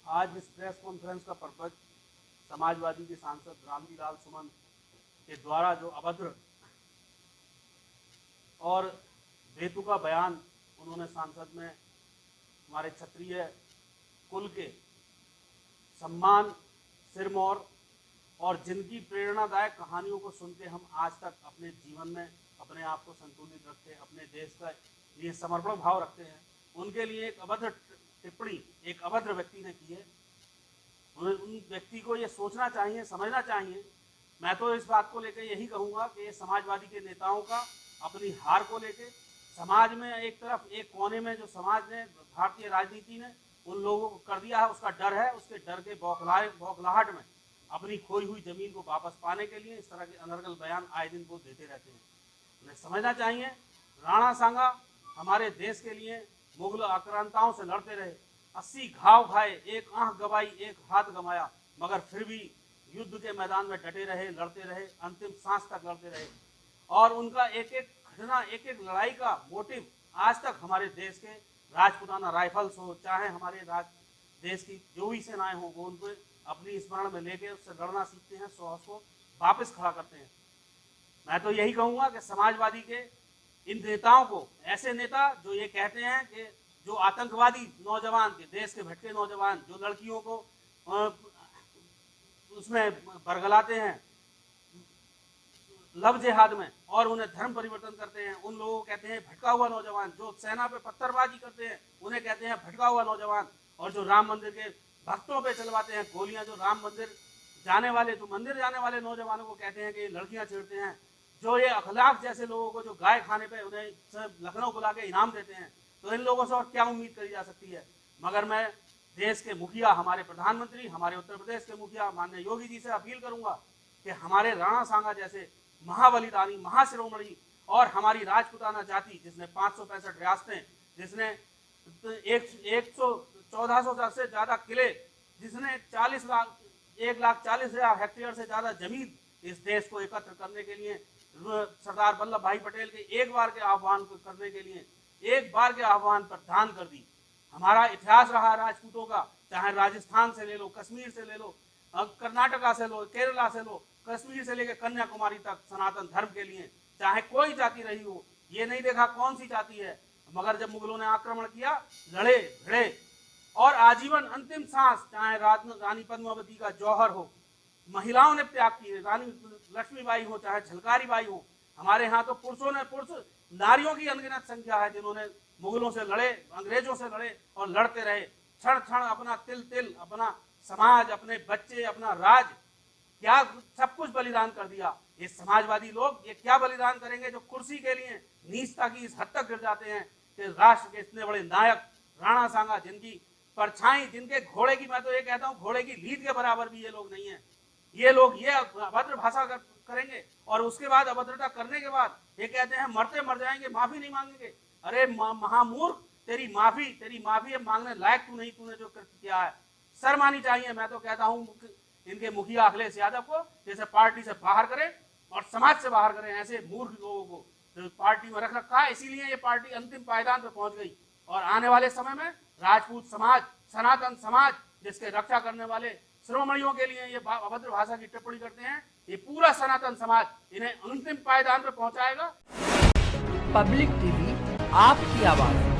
आज इस press conference का पर्पज समाजवादी के सांसद रामजी लाल सुमन के द्वारा जो अभद्र और बेतुका बयान उन्होंने सांसद में हमारे क्षत्रिय कुल के सम्मान, सिरमौर और जिनकी प्रेरणादायक कहानियों को सुन के हम आज तक अपने जीवन में अपने आप को संतुलित रखते हैं, अपने देश का लिए समर्पण भाव रखते हैं, उनके लिए एक अभद्र टिप्पणी एक अभद्र व्यक्ति ने की है। उन व्यक्ति को ये सोचना चाहिए, समझना चाहिए। मैं तो इस बात को लेकर यही कहूँगा कि ये समाजवादी के नेताओं का अपनी हार को लेकर समाज में एक तरफ एक कोने में जो समाज ने भारतीय राजनीति ने उन लोगों को कर दिया है, उसका डर है, उसके डर के बौखलाहट में अपनी खोई हुई जमीन को वापस पाने के लिए इस तरह के अनर्गल बयान आए दिन वो देते रहते हैं। उन्हें समझना चाहिए, राणा सांगा हमारे देश के लिए मुगल आक्रांताओं से लड़ते रहे, 80 घाव खाए, एक आंख गवाई, एक हाथ गंवाया, मगर फिर भी युद्ध के मैदान में डटे रहे, लड़ते रहे, अंतिम सांस तक लड़ते रहे। और उनका एक एक घटना, एक एक लड़ाई का मोटिव आज तक हमारे देश के राजपुताना राइफल्स हो, चाहे हमारे देश की जो भी सेनाएं हों, वो उनको अपनी स्मरण में लेके उससे लड़ना सीखते हैं, साहस को वापस खड़ा करते हैं। मैं तो यही कहूँगा कि समाजवादी के इन नेताओं को, ऐसे नेता जो ये कहते हैं कि जो आतंकवादी नौजवान के देश के भटके नौजवान जो लड़कियों को उसमें बरगलाते हैं लव जिहाद में और उन्हें धर्म परिवर्तन करते हैं, उन लोगों को कहते हैं भटका हुआ नौजवान। जो सेना पे पत्थरबाजी करते हैं उन्हें कहते हैं भटका हुआ नौजवान। और जो राम मंदिर के भक्तों पे चलवाते हैं गोलियां, जो राम मंदिर जाने वाले, जो मंदिर जाने वाले नौजवानों को कहते हैं कि ये लड़कियां छेड़ते हैं। जो ये अखलाक जैसे लोगों को जो गाय खाने पे उन्हें लखनऊ बुला के इनाम देते हैं, तो इन लोगों से और क्या उम्मीद करी जा सकती है। मगर मैं देश के मुखिया, हमारे प्रधानमंत्री, हमारे उत्तर प्रदेश के मुखिया माननीय योगी जी से अपील करूंगा कि हमारे राणा सांगा जैसे महाबलिदानी, महाशिरोमणि और हमारी राजपुताना जाति जिसने 565 रियासतें, जिसने 1400 से ज्यादा किले, जिसने 1,40,000 हेक्टेयर से ज्यादा जमीन इस देश को एकत्र करने के लिए सरदार वल्लभ भाई पटेल के एक बार के आह्वान को करने के लिए एक बार के आह्वान पर दान कर दी। हमारा इतिहास रहा राजपूतों का, चाहे राजस्थान से ले लो, कश्मीर से ले लो, कर्नाटका से लो, केरला से लो, कश्मीर से लेकर कन्याकुमारी तक सनातन धर्म के लिए चाहे कोई जाति रही हो, ये नहीं देखा कौन सी जाति है। मगर जब मुगलों ने आक्रमण किया, लड़े भिड़े और आजीवन अंतिम सांस, चाहे रानी पद्मावती का जौहर हो, महिलाओं ने त्याग किए, रानी लक्ष्मीबाई हो, चाहे झलकारी बाई हो। हमारे यहाँ तो पुरुष नारियों की अनगिनत संख्या है जिन्होंने मुगलों से लड़े, अंग्रेजों से लड़े और लड़ते रहे, क्षण क्षण अपना तिल अपना समाज, अपने बच्चे, अपना राज, क्या सब कुछ बलिदान कर दिया। ये समाजवादी लोग ये क्या बलिदान करेंगे जो कुर्सी के लिए नीचता की इस हद तक गिर जाते हैं कि राष्ट्र के इतने बड़े नायक राणा सांगा, जिनकी परछाई, जिनके घोड़े की, मैं तो ये कहता हूँ घोड़े की लीद के बराबर भी ये लोग नहीं है। ये लोग ये अभद्र भाषा करेंगे और उसके बाद अभद्रता करने के बाद ये कहते हैं मरते मर जाएंगे, माफी नहीं मांगेंगे। अरे महामूर्ख, तेरी माफी मांगने लायक तू नहीं, तूने जो किया है शर्म आनी चाहिए। मैं तो कहता हूँ इनके मुखिया अखिलेश यादव को जैसे पार्टी से बाहर करें और समाज से बाहर करें ऐसे मूर्ख लोगों को जो पार्टी में रख रखा है। इसीलिए ये पार्टी अंतिम पायदान पर पहुंच गई और आने वाले समय में राजपूत समाज, सनातन समाज, जिसके रक्षा करने वाले श्रोमणियों के लिए ये अभद्र भाषा की टिप्पणी करते हैं, ये पूरा सनातन समाज इन्हें अंतिम पायदान पर पहुंचाएगा। पब्लिक टीवी, आपकी आवाज।